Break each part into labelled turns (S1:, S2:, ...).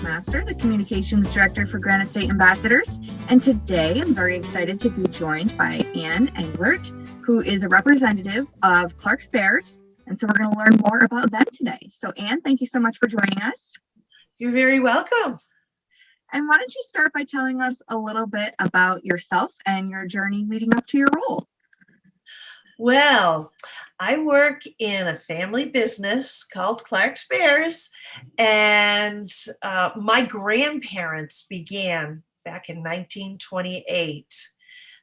S1: Master, the Communications Director for Granite State Ambassadors. And today I'm very excited to be joined by Ann Englert, who is a representative of Clark's Bears. And so we're going to learn more about them today. So Ann, thank you so much for joining us.
S2: You're very welcome.
S1: And why don't you start by telling us a little bit about yourself and your journey leading up to your role?
S2: Well, I work in a family business called Clark's Bears, and my grandparents began back in 1928.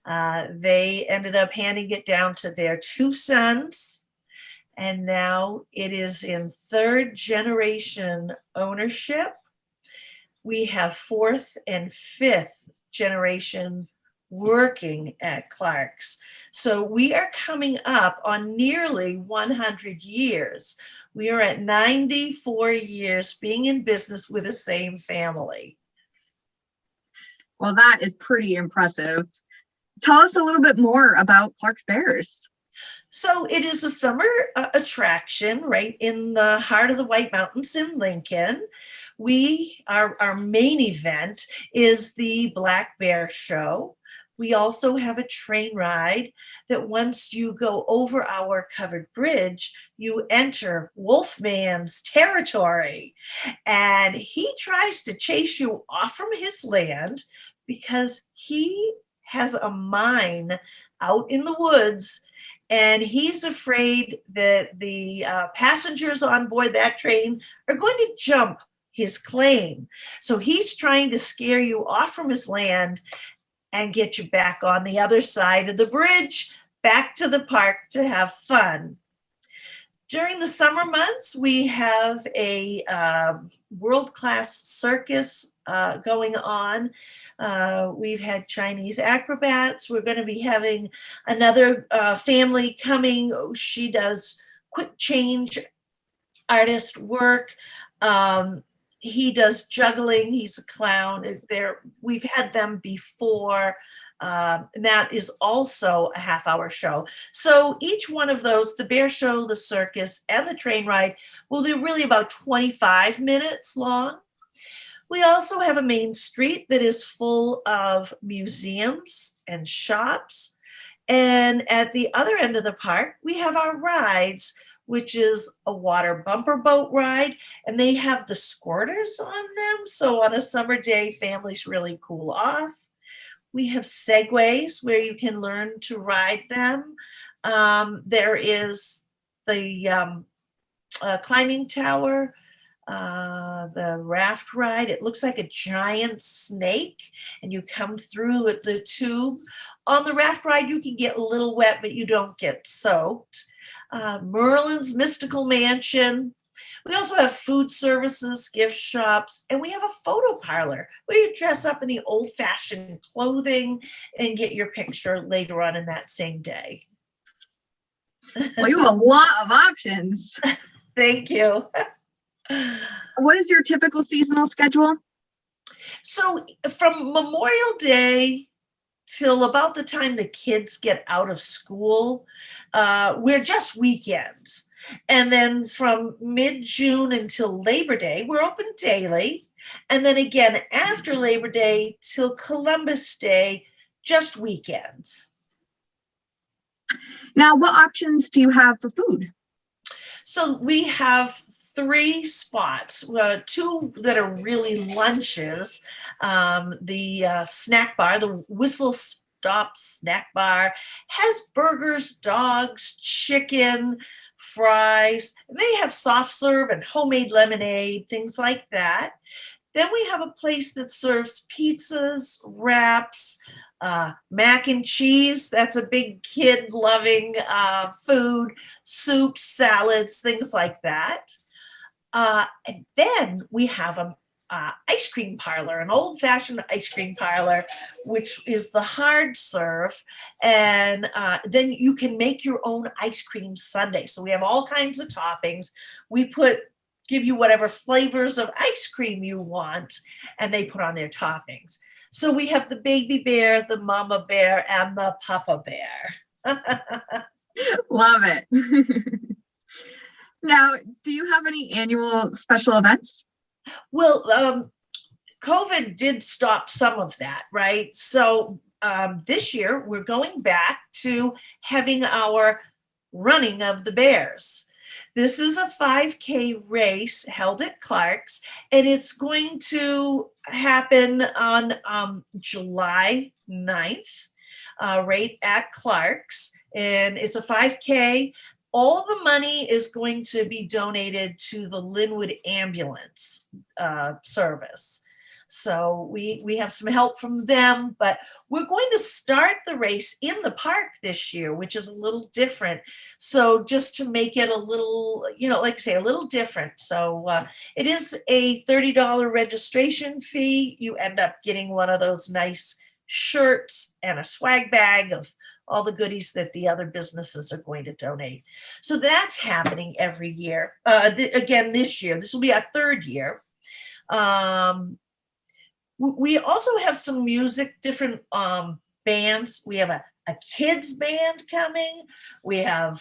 S2: They ended up handing it down to their two sons, and now it is in third generation ownership. We have fourth and fifth generation working at Clark's. So we are coming up on nearly 100 years. We are at 94 years being in business with the same family.
S1: Well, that is pretty impressive. Tell us a little bit more about Clark's Bears.
S2: So it is a summer attraction right in the heart of the White Mountains in Lincoln. Our main event is the Black Bear Show. We also have a train ride that once you go over our covered bridge, you enter Wolfman's territory. And he tries to chase you off from his land because he has a mine out in the woods. And he's afraid that the passengers on board that train are going to jump his claim. So he's trying to scare you off from his land and get you back on the other side of the bridge, back to the park to have fun. During the summer months, we have a world-class circus going on. We've had Chinese acrobats. We're going to be having another family coming. She does quick change artist work. He does juggling. He's a clown. We've had them before. And that is also a half-hour show. So each one of those, the bear show, the circus, and the train ride, well, they're really about 25 minutes long. We also have a main street that is full of museums and shops. And at the other end of the park, we have our rides, which is a water bumper boat ride, and they have the squirters on them. So on a summer day, families really cool off. We have segways where you can learn to ride them. There is the climbing tower, the raft ride. It looks like a giant snake, and you come through with the tube. On the raft ride, you can get a little wet, but you don't get soaked. Merlin's Mystical Mansion. We also have food services, gift shops, and we have a photo parlor where you dress up in the old-fashioned clothing and get your picture later on in that same day.
S1: Well, you have a lot of options.
S2: Thank you.
S1: What is your typical seasonal schedule?
S2: So from Memorial Day till about the time the kids get out of school, we're just weekends. And then from mid-June until Labor Day, we're open daily. And then again, after Labor Day till Columbus Day, just weekends.
S1: Now, what options do you have for food?
S2: So we have three spots, two that are really lunches. The snack bar, the Whistle Stop Snack Bar, has burgers, dogs, chicken, fries. They have soft serve and homemade lemonade, things like that. Then we have a place that serves pizzas, wraps, mac and cheese. That's a big kid loving food, soups, salads, things like that. And then we have an ice cream parlor, an old-fashioned ice cream parlor, which is the hard serve. And then you can make your own ice cream sundae. So we have all kinds of toppings. We give you whatever flavors of ice cream you want, and they put on their toppings. So we have the baby bear, the mama bear, and the papa bear.
S1: Love it. Now, do you have any annual special events?
S2: Well, COVID did stop some of that, right? So this year we're going back to having our running of the bears. This is a 5K race held at Clark's, and it's going to happen on July 9th, right at Clark's. And it's a 5K. All the money is going to be donated to the Linwood Ambulance Service. So we have some help from them, but we're going to start the race in the park this year, which is a little different. So just to make it a little, like I say, a little different. So it is a $30 registration fee. You end up getting one of those nice shirts and a swag bag of all the goodies that the other businesses are going to donate. So that's happening every year. Again, this year, this will be our third year. We also have some music, different bands. We have a kids band coming. We have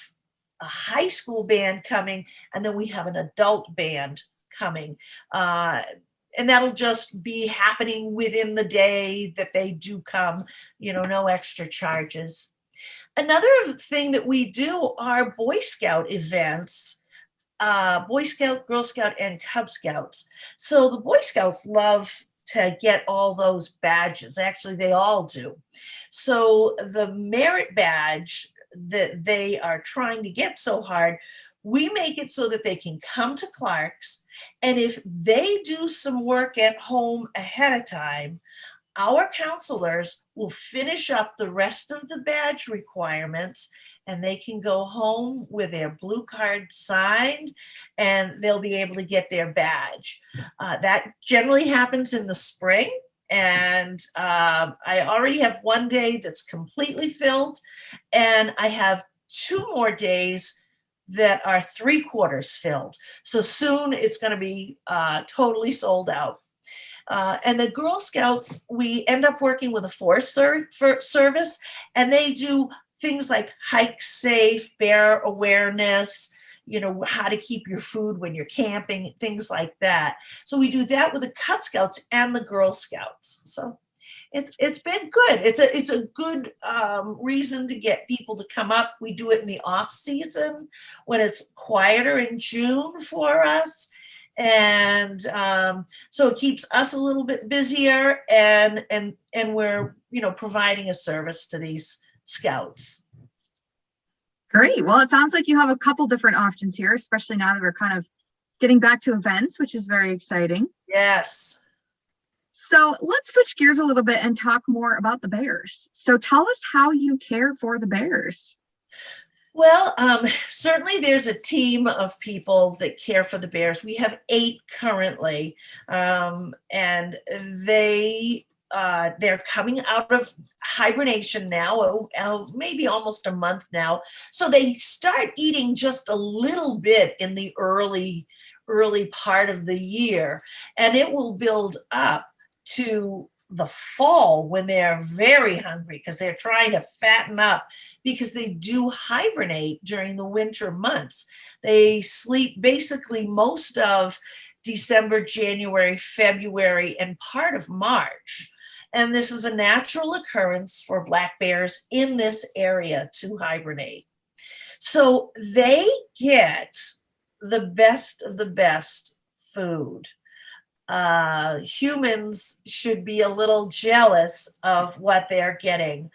S2: a high school band coming, and then we have an adult band coming. And that'll just be happening within the day that they do come, no extra charges. Another thing that we do are Boy Scout events, Boy Scout, Girl Scout, and Cub Scouts. So the Boy Scouts love to get all those badges. Actually, they all do. So the merit badge that they are trying to get so hard, we make it so that they can come to Clark's, and if they do some work at home ahead of time, our counselors will finish up the rest of the badge requirements, and they can go home with their blue card signed, and they'll be able to get their badge. That generally happens in the spring, and I already have one day that's completely filled, and I have 2 more days that are 3/4 filled. So soon it's going to be totally sold out. And the Girl Scouts, we end up working with a Forest Service, and they do things like hike safe, bear awareness, how to keep your food when you're camping, things like that. So we do that with the Cub Scouts and the Girl Scouts. So it's been good. It's a good reason to get people to come up. We do it in the off season when it's quieter in June for us. And so it keeps us a little bit busier, and we're providing a service to these scouts.
S1: Great. Well, it sounds like you have a couple different options here, especially now that we're kind of getting back to events, which is very exciting.
S2: Yes.
S1: So let's switch gears a little bit and talk more about the bears. So tell us how you care for the bears.
S2: Well, certainly there's a team of people that care for the bears. We have 8 currently, and they're coming out of hibernation now, maybe almost a month now. So they start eating just a little bit in the early part of the year, and it will build up to the fall when they're very hungry because they're trying to fatten up, because they do hibernate during the winter months. They sleep basically most of December, January, February, and part of March. And this is a natural occurrence for black bears in this area to hibernate. So they get the best of the best food. Humans should be a little jealous of what they're getting.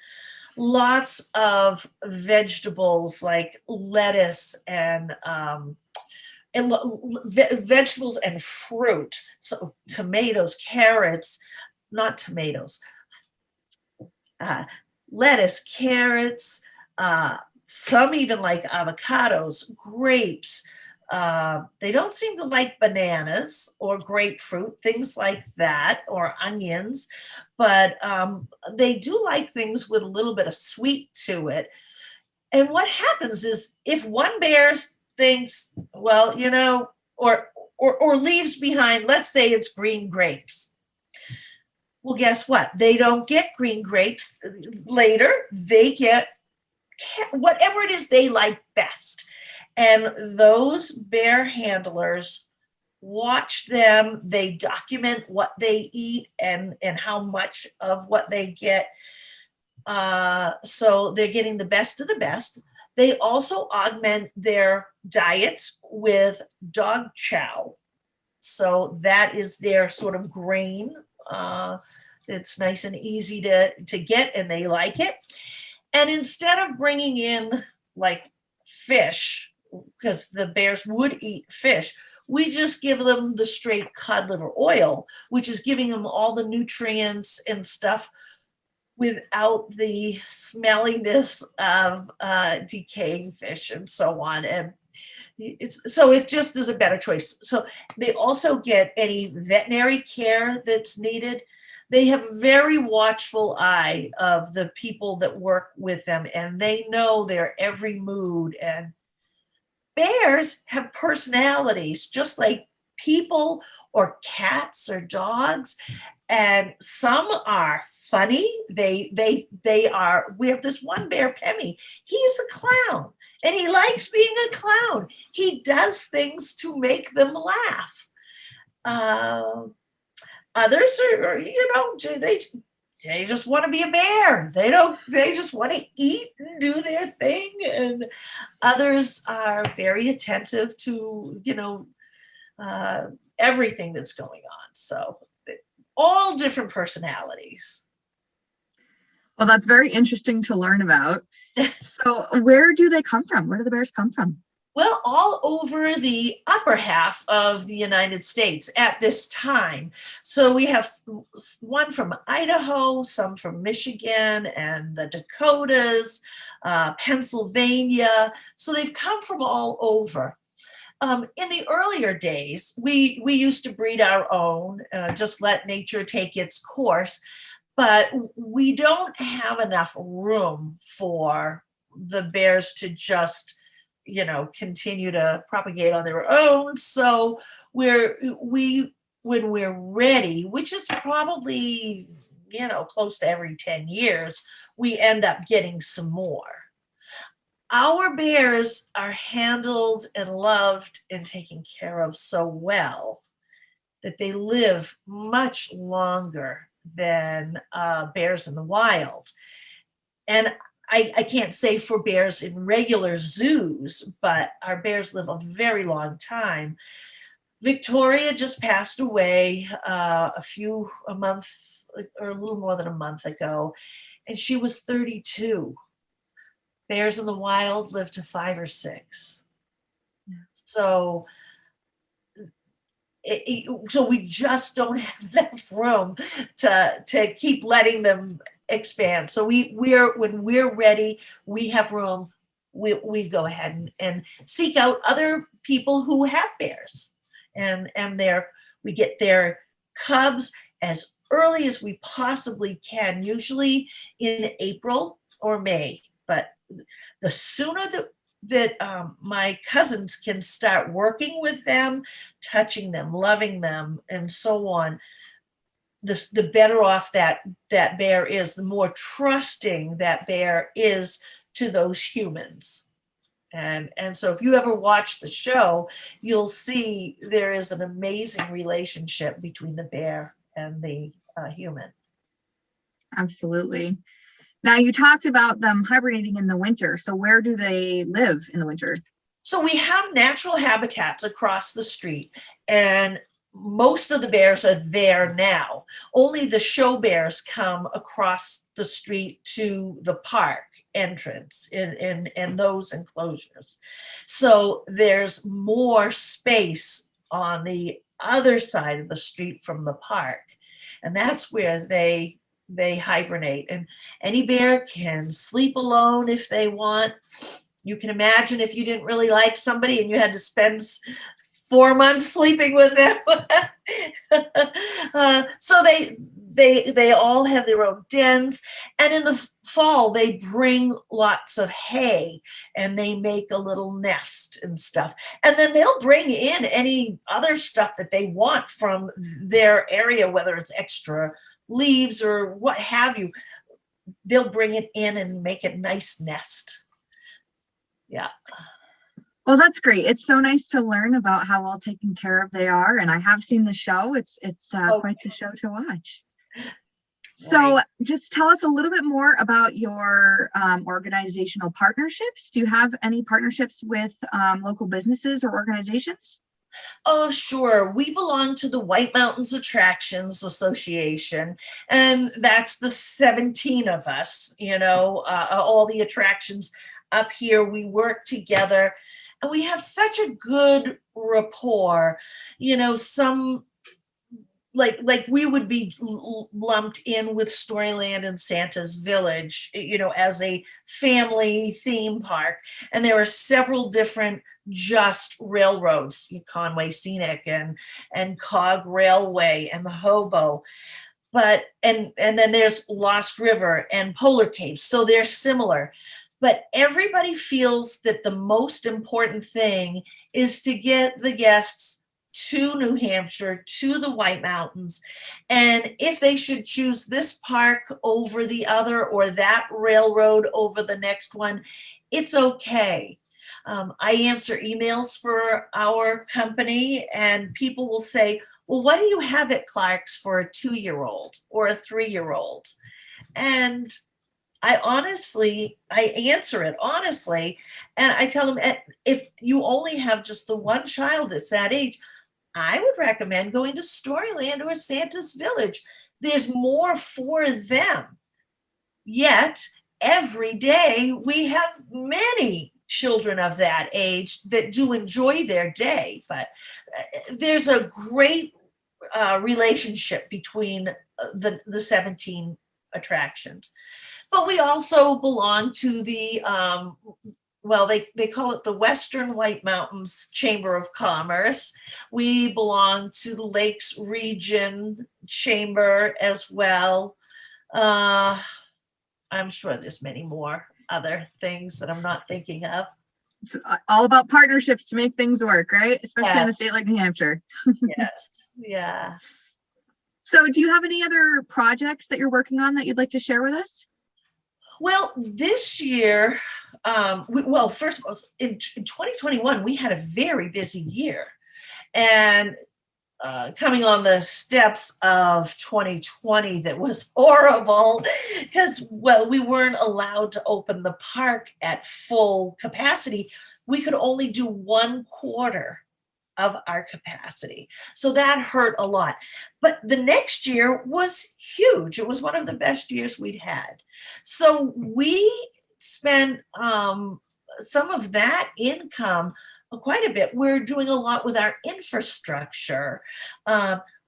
S2: Lots of vegetables like lettuce and vegetables and fruit. So tomatoes, carrots, not tomatoes, lettuce, carrots, some even like avocados, grapes. They don't seem to like bananas or grapefruit, things like that, or onions, but they do like things with a little bit of sweet to it. And what happens is if one bear thinks, well, or leaves behind, let's say it's green grapes. Well, guess what? They don't get green grapes later. They get whatever it is they like best. And those bear handlers watch them. They document what they eat and how much of what they get. So they're getting the best of the best. They also augment their diets with dog chow. So that is their sort of grain. It's nice and easy to get, and they like it. And instead of bringing in like fish, because the bears would eat fish, we just give them the straight cod liver oil, which is giving them all the nutrients and stuff without the smelliness of decaying fish and so on. And so it just is a better choice. So they also get any veterinary care that's needed. They have a very watchful eye of the people that work with them, and they know their every mood. And bears have personalities just like people or cats or dogs, and some are funny. They are. We have this one bear, Pemmy. He's a clown, and he likes being a clown. He does things to make them laugh. Others are, they just want to be a bear. They just want to eat and do their thing. And others are very attentive to, everything that's going on. So all different personalities.
S1: Well, that's very interesting to learn about. So where do they come from? Where do the bears come from?
S2: Well, all over the upper half of the United States at this time. So we have one from Idaho, some from Michigan and the Dakotas, Pennsylvania. So they've come from all over. In the earlier days, we used to breed our own, just let nature take its course. But we don't have enough room for the bears to just continue to propagate on their own. So when we're ready, which is probably, close to every 10 years, we end up getting some more. Our bears are handled and loved and taken care of so well that they live much longer than bears in the wild. And I can't say for bears in regular zoos, but our bears live a very long time. Victoria just passed away a month or a little more than a month ago, and she was 32. Bears in the wild live to 5 or 6. So we just don't have enough room to keep letting them expand. So when we're ready, we have room, we go ahead and seek out other people who have bears, and we get their cubs as early as we possibly can, usually in April or May. But the sooner that my cousins can start working with them, touching them, loving them, and so on, the better off that bear is, the more trusting that bear is to those humans. And so if you ever watch the show, you'll see there is an amazing relationship between the bear and the human.
S1: Absolutely. Now, you talked about them hibernating in the winter. So where do they live in the winter?
S2: So we have natural habitats across the street, and most of the bears are there now. Only the show bears come across the street to the park entrance in those enclosures. So there's more space on the other side of the street from the park, and that's where they hibernate. And any bear can sleep alone if they want. You can imagine if you didn't really like somebody and you had to spend 4 months sleeping with them. So they all have their own dens, and in the fall they bring lots of hay and they make a little nest and stuff, and then they'll bring in any other stuff that they want from their area, whether it's extra leaves or what have you. They'll bring it in and make a nice nest. Yeah.
S1: Well, that's great. It's so nice to learn about how well taken care of they are. And I have seen the show. It's
S2: Oh,
S1: quite the show to watch.
S2: right.
S1: So just tell us a little bit more about your organizational partnerships. Do you have any partnerships with local businesses or organizations?
S2: Oh, sure. We belong to the White Mountains Attractions Association, and that's the 17 of us, all the attractions up here. We work together and we have such a good rapport. Some like we would be lumped in with Storyland and Santa's Village, as a family theme park. And there are several different just railroads, Conway Scenic and Cog Railway and the Hobo. But and then there's Lost River and Polar Caves. So they're similar. But everybody feels that the most important thing is to get the guests to New Hampshire, to the White Mountains. And if they should choose this park over the other or that railroad over the next one, it's okay. I answer emails for our company, and people will say, well, what do you have at Clark's for a 2-year-old or a 3-year-old? And I answer it honestly. And I tell them, if you only have just the one child that's that age, I would recommend going to Storyland or Santa's Village. There's more for them. Yet, every day we have many children of that age that do enjoy their day. But there's a great relationship between the 17 attractions. But we also belong to the they call it the Western White Mountains Chamber of Commerce. We belong to the Lakes Region Chamber as well. I'm sure there's many more other things that I'm not thinking of.
S1: It's all about partnerships to make things work, right? Especially in a
S2: Yes.
S1: state like New Hampshire.
S2: Yes. Yeah.
S1: So do you have any other projects that you're working on that you'd like to share with us?
S2: Well, this year, first of all, in 2021, we had a very busy year. And coming on the steps of 2020 that was horrible because, we weren't allowed to open the park at full capacity. We could only do 1/4 of our capacity. So that hurt a lot. But the next year was huge. It was one of the best years we'd had. So we spent some of that income quite a bit. We're doing a lot with our infrastructure.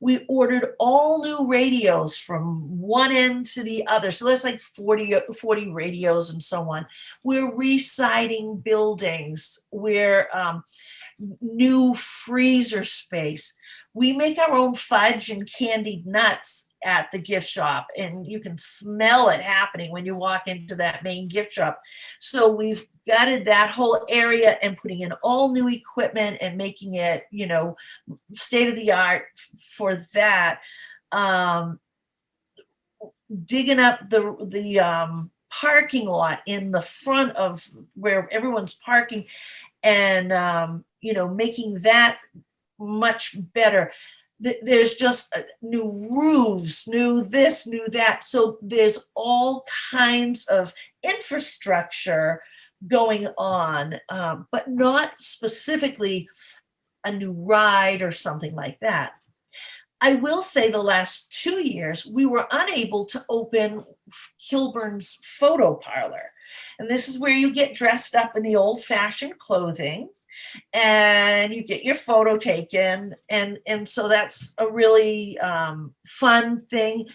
S2: We ordered all new radios from one end to the other. So there's like 40 radios and so on. We're re-siding buildings. We're new freezer space. We make our own fudge and candied nuts at the gift shop, and you can smell it happening when you walk into that main gift shop. So we've gutted that whole area and putting in all new equipment and making it, state of the art for that. Digging up the parking lot in the front of where everyone's parking and making that much better. There's just new roofs, new this, new that. So there's all kinds of infrastructure going on, but not specifically a new ride or something like that. I will say the last 2 years, we were unable to open Kilburn's photo parlor. And this is where you get dressed up in the old-fashioned clothing and you get your photo taken. And so that's a really fun thing.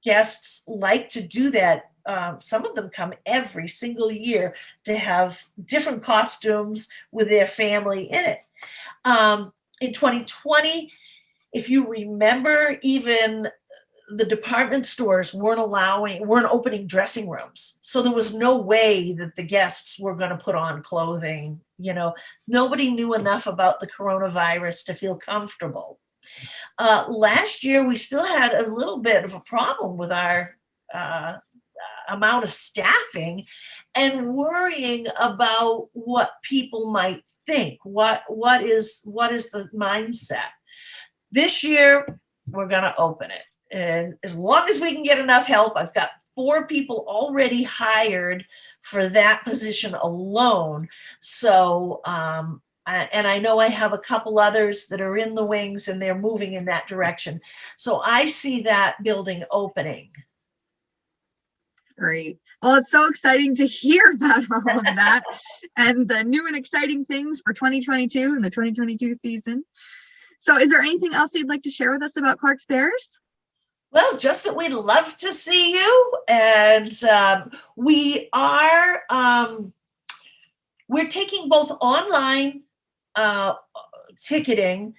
S2: Guests like to do that. Some of them come every single year to have different costumes with their family in it. In 2020, if you remember, even the department stores weren't opening dressing rooms. So there was no way that the guests were going to put on clothing. Nobody knew enough about the coronavirus to feel comfortable. Last year, we still had a little bit of a problem with our amount of staffing and worrying about what people might think what is the mindset. This year we're going to open it, and as long as we can get enough help, I've got 4 people already hired for that position alone. So and I know I have a couple others that are in the wings, and they're moving in that direction. So I see that building opening.
S1: Great. Well, it's so exciting to hear about all of that and the new and exciting things for 2022 and the 2022 season. So is there anything else you'd like to share with us about Clark's Bears?
S2: Well, just that we'd love to see you. And we are, we're taking both online ticketing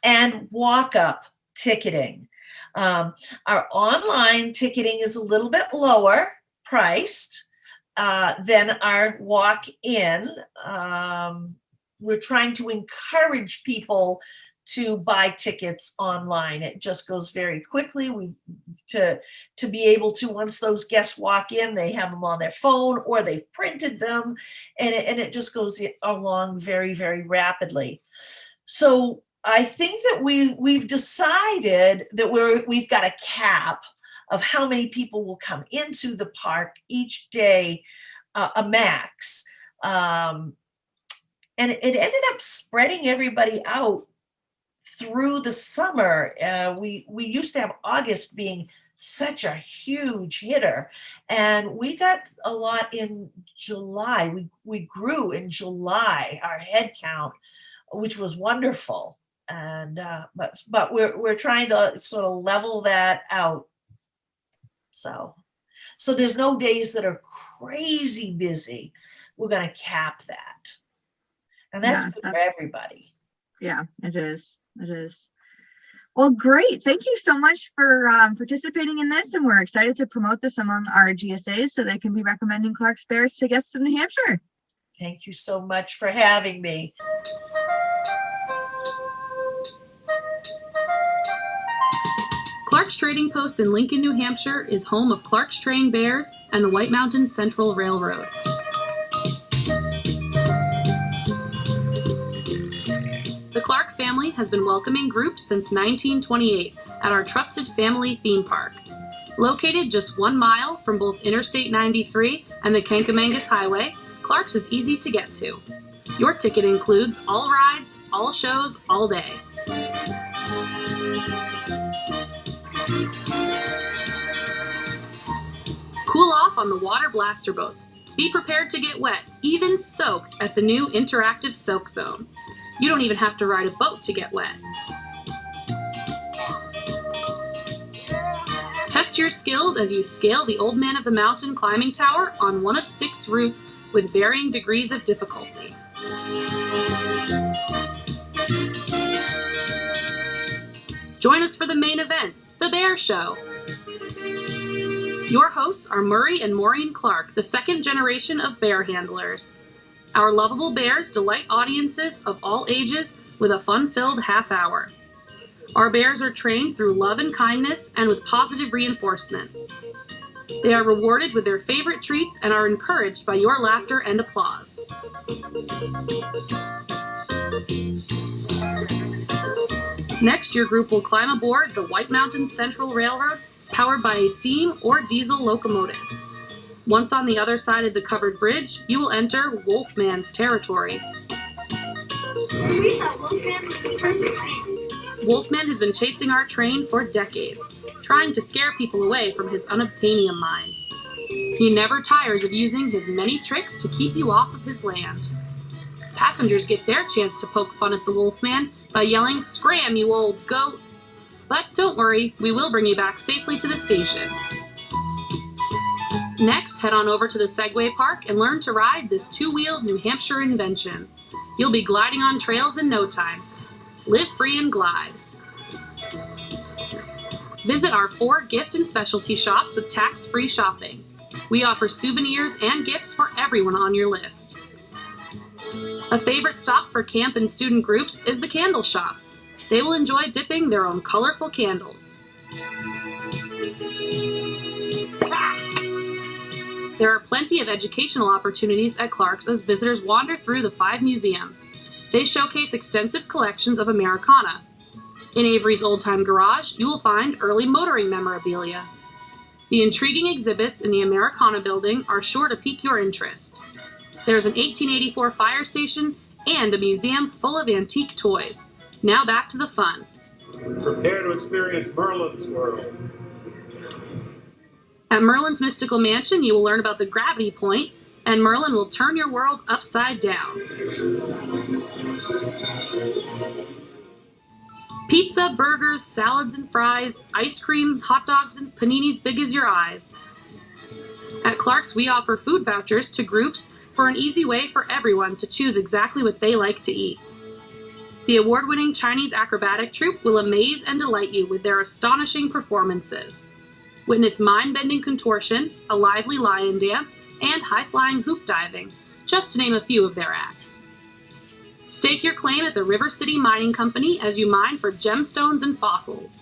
S2: and walk-up ticketing. Our online ticketing is a little bit lower priced than our walk-in. We're trying to encourage people to buy tickets online. It just goes very quickly. To be able to, once those guests walk in, they have them on their phone or they've printed them, and it just goes along very, very rapidly. So I think that we've decided that we've got a cap of how many people will come into the park each day, a max. And it ended up spreading everybody out through the summer. We used to have August being such a huge hitter, and we got a lot in July. We grew in July, our head count, which was wonderful. And but we're trying to sort of level that out. So there's no days that are crazy busy. We're going to cap that, and that's good for everybody.
S1: Yeah, it is. It is. Well, great. Thank you so much for participating in this, and we're excited to promote this among our GSAs so they can be recommending Clark's Bears to guests of New Hampshire.
S2: Thank you so much for having me.
S3: Clark's Trading Post in Lincoln, New Hampshire is home of Clark's Train Bears and the White Mountain Central Railroad. The Clark family has been welcoming groups since 1928 at our trusted family theme park. Located just 1 mile from both Interstate 93 and the Kankamangas Highway, Clark's is easy to get to. Your ticket includes all rides, all shows, all day. Cool off on the water blaster boats. Be prepared to get wet, even soaked at the new interactive soak zone. You don't even have to ride a boat to get wet. Test your skills as you scale the Old Man of the Mountain climbing tower on one of 6 routes with varying degrees of difficulty. Join us for the main event, the Bear Show. Your hosts are Murray and Maureen Clark, the second generation of bear handlers. Our lovable bears delight audiences of all ages with a fun-filled half hour. Our bears are trained through love and kindness and with positive reinforcement. They are rewarded with their favorite treats and are encouraged by your laughter and applause. Next, your group will climb aboard the White Mountain Central Railroad, powered by a steam or diesel locomotive. Once on the other side of the covered bridge, you will enter Wolfman's territory. Wolfman has been chasing our train for decades, trying to scare people away from his unobtainium mine. He never tires of using his many tricks to keep you off of his land. Passengers get their chance to poke fun at the Wolfman by yelling, "Scram, you old goat!" But don't worry, we will bring you back safely to the station. Next, head on over to the Segway Park and learn to ride this 2-wheeled New Hampshire invention. You'll be gliding on trails in no time. Live free and glide. Visit our 4 gift and specialty shops with tax-free shopping. We offer souvenirs and gifts for everyone on your list. A favorite stop for camp and student groups is the candle shop. They will enjoy dipping their own colorful candles. There are plenty of educational opportunities at Clark's as visitors wander through the 5 museums. They showcase extensive collections of Americana. In Avery's Old Time Garage, you will find early motoring memorabilia. The intriguing exhibits in the Americana building are sure to pique your interest. There's an 1884 fire station and a museum full of antique toys. Now back to the fun.
S4: Prepare to experience Merlin's world.
S3: At Merlin's Mystical Mansion, you will learn about the gravity point, and Merlin will turn your world upside down. Pizza, burgers, salads and fries, ice cream, hot dogs, and paninis big as your eyes. At Clark's, we offer food vouchers to groups for an easy way for everyone to choose exactly what they like to eat. The award-winning Chinese acrobatic troupe will amaze and delight you with their astonishing performances. Witness mind-bending contortion, a lively lion dance, and high-flying hoop diving, just to name a few of their acts. Stake your claim at the River City Mining Company as you mine for gemstones and fossils.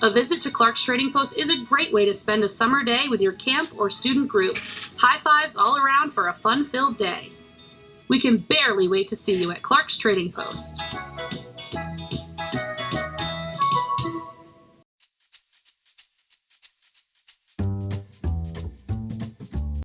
S3: A visit to Clark's Trading Post is a great way to spend a summer day with your camp or student group. High fives all around for a fun-filled day. We can barely wait to see you at Clark's Trading Post.